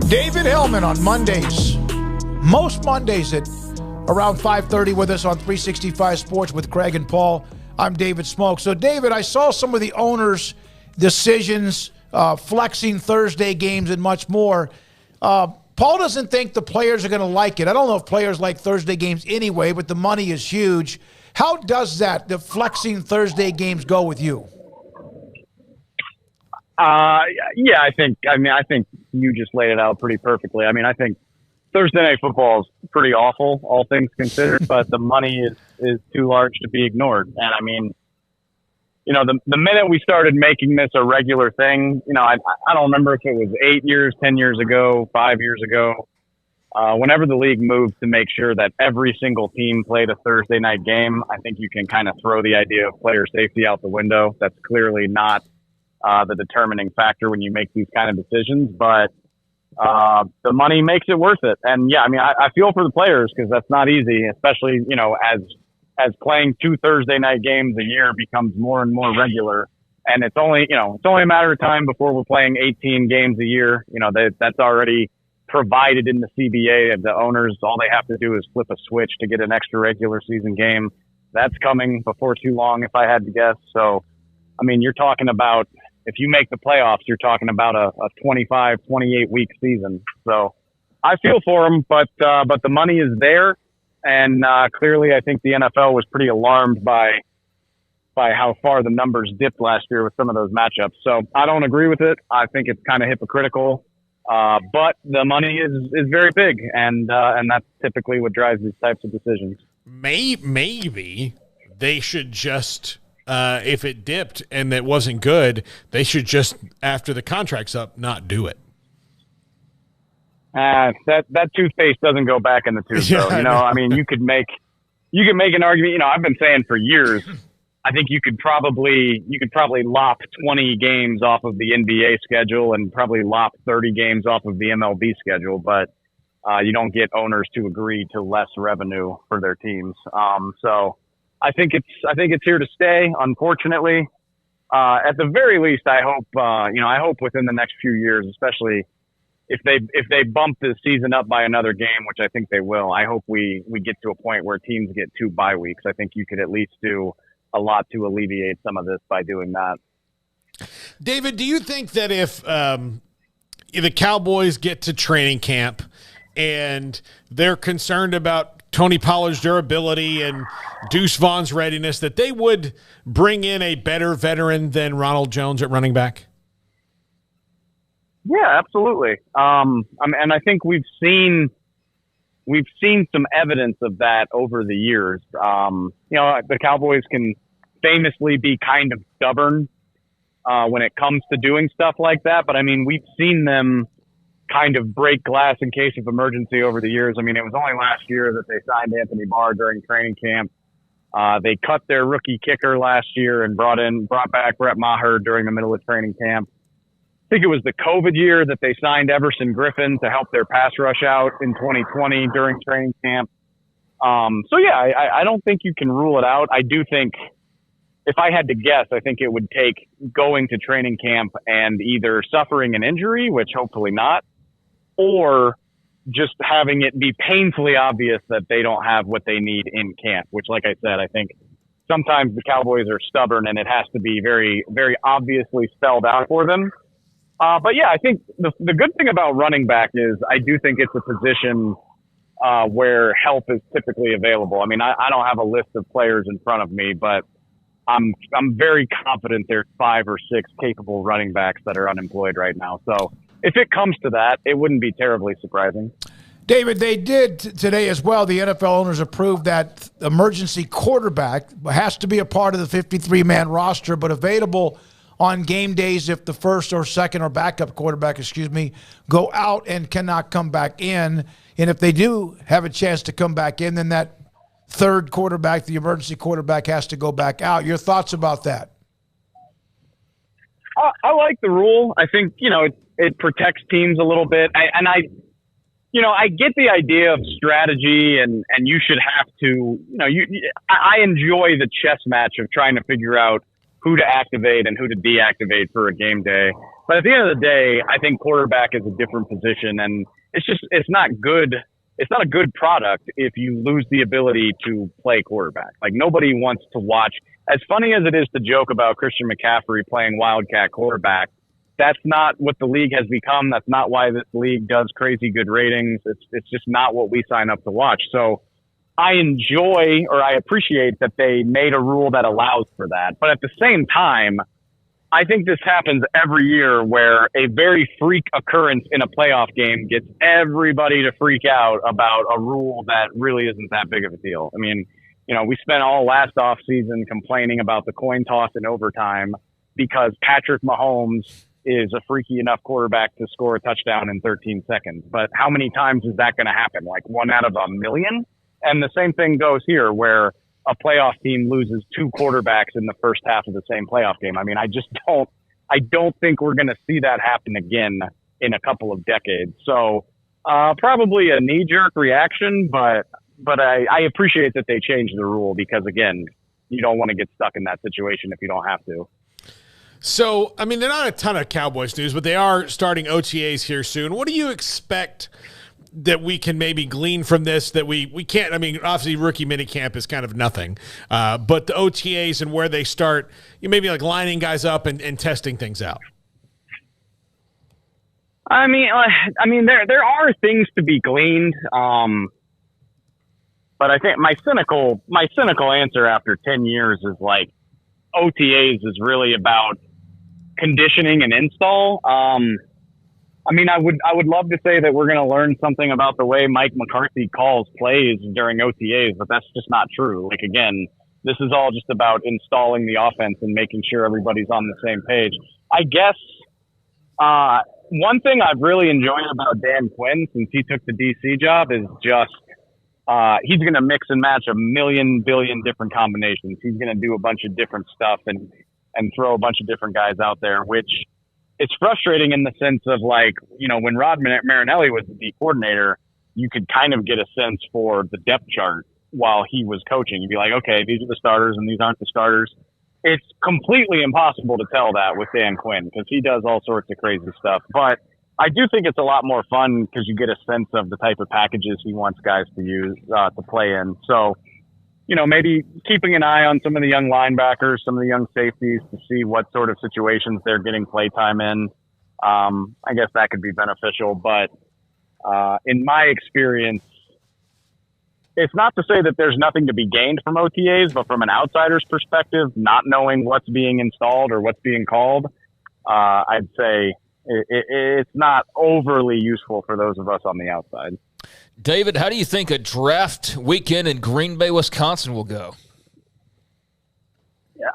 David Helman on Mondays. Most Mondays at around 5:30 with us on 365 Sports with Craig and Paul. I'm David Smoke. So, David, I saw some of the owners' decisions, flexing Thursday games and much more. Paul doesn't think the players are going to like it. I don't know if players like Thursday games anyway, but the money is huge. How does the flexing Thursday games go with you? Yeah, I think you just laid it out pretty perfectly. I mean, I think Thursday night football is pretty awful, all things considered, but the money is too large to be ignored. And I mean, you know, the minute we started making this a regular thing, you know, I don't remember if it was 8 years, 10 years ago, 5 years ago, whenever the league moved to make sure that every single team played a Thursday night game, I think you can kind of throw the idea of player safety out the window. That's clearly not the determining factor when you make these kind of decisions, but the money makes it worth it. And yeah, I mean, I feel for the players because that's not easy, especially, you know, as playing 2 Thursday night games a year becomes more and more regular. And it's only a matter of time before we're playing 18 games a year. You know, that's already provided in the CBA of the owners. All they have to do is flip a switch to get an extra regular season game. That's coming before too long, if I had to guess. So, I mean, you're talking about, if you make the playoffs, you're talking about a 25, 28-week season. So I feel for them, but the money is there. And clearly I think the NFL was pretty alarmed by how far the numbers dipped last year with some of those matchups. So I don't agree with it. I think it's kind of hypocritical. But the money is very big, and that's typically what drives these types of decisions. Maybe they should just – if it dipped and it wasn't good, they should just, after the contract's up, not do it. That toothpaste doesn't go back in the tube, though. You know, I mean, you could make an argument. You know, I've been saying for years, I think you could probably lop 20 games off of the NBA schedule and probably lop 30 games off of the MLB schedule, but you don't get owners to agree to less revenue for their teams. So I think it's here to stay, unfortunately. At the very least, I hope within the next few years, especially if they bump the season up by another game, which I think they will, I hope we get to a point where teams get 2 bye weeks. I think you could at least do a lot to alleviate some of this by doing that. David, do you think that if the Cowboys get to training camp and they're concerned about Tony Pollard's durability and Deuce Vaughn's readiness, that they would bring in a better veteran than Ronald Jones at running back? Yeah, absolutely. And I think we've seen some evidence of that over the years. You know, the Cowboys can famously be kind of stubborn when it comes to doing stuff like that. But I mean, we've seen them kind of break glass in case of emergency over the years. I mean, it was only last year that they signed Anthony Barr during training camp. They cut their rookie kicker last year and brought back Brett Maher during the middle of training camp. I think it was the COVID year that they signed Everson Griffin to help their pass rush out in 2020 during training camp. So yeah, I don't think you can rule it out. I do think, if I had to guess, I think it would take going to training camp and either suffering an injury, which hopefully not, or just having it be painfully obvious that they don't have what they need in camp, which, like I said, I think sometimes the Cowboys are stubborn and it has to be very, very obviously spelled out for them. But yeah, I think the good thing about running back is I do think it's a position where help is typically available. I mean, I don't have a list of players in front of me, but I'm very confident there's 5 or 6 capable running backs that are unemployed right now. So if it comes to that, it wouldn't be terribly surprising. David, they did today as well. The NFL owners approved that emergency quarterback has to be a part of the 53-man roster, but available on game days if the first or second or backup quarterback, go out and cannot come back in. And if they do have a chance to come back in, then that third quarterback, the emergency quarterback, has to go back out. Your thoughts about that? I like the rule. I think, you know, it protects teams a little bit. I get the idea of strategy and you should have to, I enjoy the chess match of trying to figure out who to activate and who to deactivate for a game day. But at the end of the day, I think quarterback is a different position, and it's not good. It's not a good product if you lose the ability to play quarterback. Like, nobody wants to watch. As funny as it is to joke about Christian McCaffrey playing Wildcat quarterback, that's not what the league has become. That's not why this league does crazy good ratings. It's just not what we sign up to watch. So I appreciate that they made a rule that allows for that. But at the same time, I think this happens every year where a very freak occurrence in a playoff game gets everybody to freak out about a rule that really isn't that big of a deal. I mean, we spent all last offseason complaining about the coin toss in overtime because Patrick Mahomes is a freaky enough quarterback to score a touchdown in 13 seconds. But how many times is that going to happen? Like 1 out of a million? And the same thing goes here where a playoff team loses 2 quarterbacks in the first half of the same playoff game. I mean, I don't think we're going to see that happen again in a couple of decades. So probably a knee-jerk reaction, but I appreciate that they changed the rule because, again, you don't want to get stuck in that situation if you don't have to. So, I mean, they're not a ton of Cowboys news, but they are starting OTAs here soon. What do you expect that we can maybe glean from this that we can't? I mean, obviously rookie minicamp is kind of nothing, but the OTAs and where they start, maybe like lining guys up and testing things out. I mean, there are things to be gleaned, but I think my cynical answer after 10 years is like OTAs is really about conditioning and install. I mean, I would love to say that we're going to learn something about the way Mike McCarthy calls plays during OTAs, but that's just not true. Like, again, this is all just about installing the offense and making sure everybody's on the same page. I guess one thing I've really enjoyed about Dan Quinn since he took the DC job is just he's going to mix and match a million billion different combinations. He's going to do a bunch of different stuff and throw a bunch of different guys out there, which it's frustrating in the sense of, like, when Rod Marinelli was the D coordinator, you could kind of get a sense for the depth chart while he was coaching. You'd be like, okay, these are the starters and these aren't the starters. It's completely impossible to tell that with Dan Quinn because he does all sorts of crazy stuff. But I do think it's a lot more fun because you get a sense of the type of packages he wants guys to use, to play in. So, maybe keeping an eye on some of the young linebackers, some of the young safeties to see what sort of situations they're getting playtime in. I guess that could be beneficial. But in my experience, it's not to say that there's nothing to be gained from OTAs, but from an outsider's perspective, not knowing what's being installed or what's being called, I'd say it's not overly useful for those of us on the outside. David, how do you think a draft weekend in Green Bay, Wisconsin will go?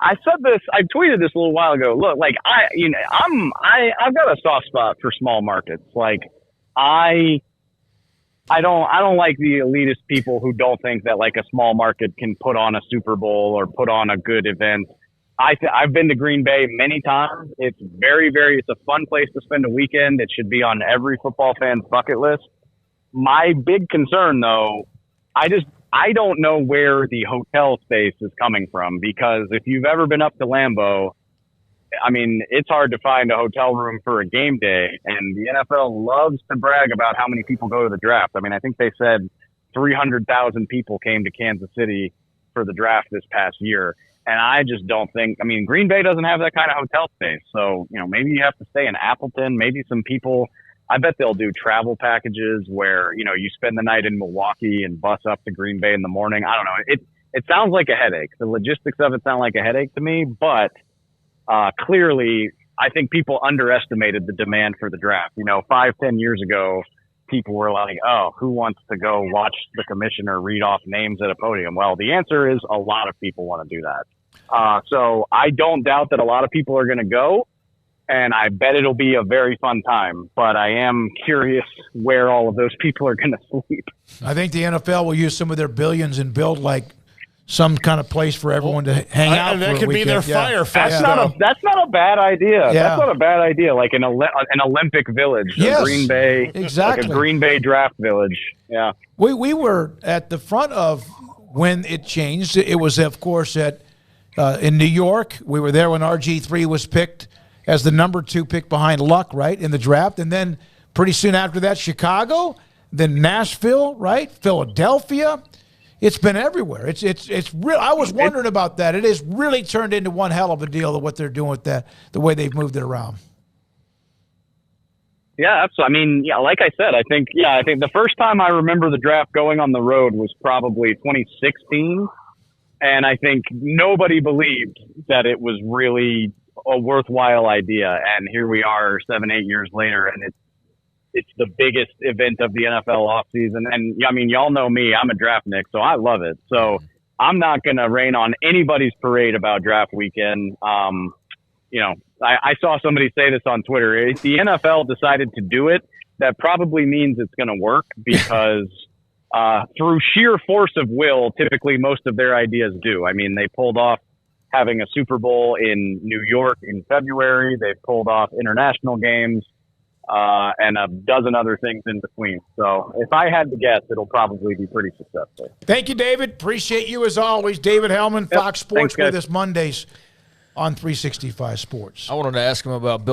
I said this, I tweeted this a little while ago. Look, like I've got a soft spot for small markets. Like I don't like the elitist people who don't think that like a small market can put on a Super Bowl or put on a good event. I've been to Green Bay many times. It's it's a fun place to spend a weekend. It should be on every football fan's bucket list. My big concern, though, I don't know where the hotel space is coming from, because if you've ever been up to Lambeau, I mean, it's hard to find a hotel room for a game day, and the NFL loves to brag about how many people go to the draft. I mean, I think they said 300,000 people came to Kansas City for the draft this past year, and I just don't think, I mean, Green Bay doesn't have that kind of hotel space, so, maybe you have to stay in Appleton, maybe some people, I bet they'll do travel packages where, you spend the night in Milwaukee and bus up to Green Bay in the morning. I don't know. It sounds like a headache. The logistics of it sound like a headache to me, but clearly I think people underestimated the demand for the draft. 5-10 years ago, people were like, oh, who wants to go watch the commissioner read off names at a podium? Well, the answer is a lot of people want to do that. So I don't doubt that a lot of people are going to go. And I bet it'll be a very fun time, but I am curious where all of those people are going to sleep. I think the NFL will use some of their billions and build like some kind of place for everyone to hang out. That could be their Fire Fest. That's not a bad idea. Yeah. That's not a bad idea. Like an Olympic village, yes, Green Bay, exactly. like a Green Bay draft village. Yeah, we were at the front of when it changed. It was, of course, at in New York. We were there when RG3 was picked as the number 2 pick behind Luck, right, in the draft. And then pretty soon after that, Chicago, then Nashville, right, Philadelphia. It's been everywhere. It's real. I was wondering about that. It has really turned into one hell of a deal of what they're doing with that, the way they've moved it around. Yeah, absolutely. I mean, yeah, like I said, I think the first time I remember the draft going on the road was probably 2016. And I think nobody believed that it was really a worthwhile idea. And here we are 7-8 years later, and it's the biggest event of the NFL offseason. And I mean, y'all know me, I'm a draftnik, so I love it. So I'm not going to rain on anybody's parade about draft weekend. I saw somebody say this on Twitter. If the NFL decided to do it, that probably means it's going to work because through sheer force of will, typically most of their ideas do. I mean, they pulled off having a Super Bowl in New York in February. They pulled off international games and a dozen other things in between. So if I had to guess, it'll probably be pretty successful. Thank you, David. Appreciate you as always. David Helman, Fox Sports, with us Mondays on 365 Sports. I wanted to ask him about Bill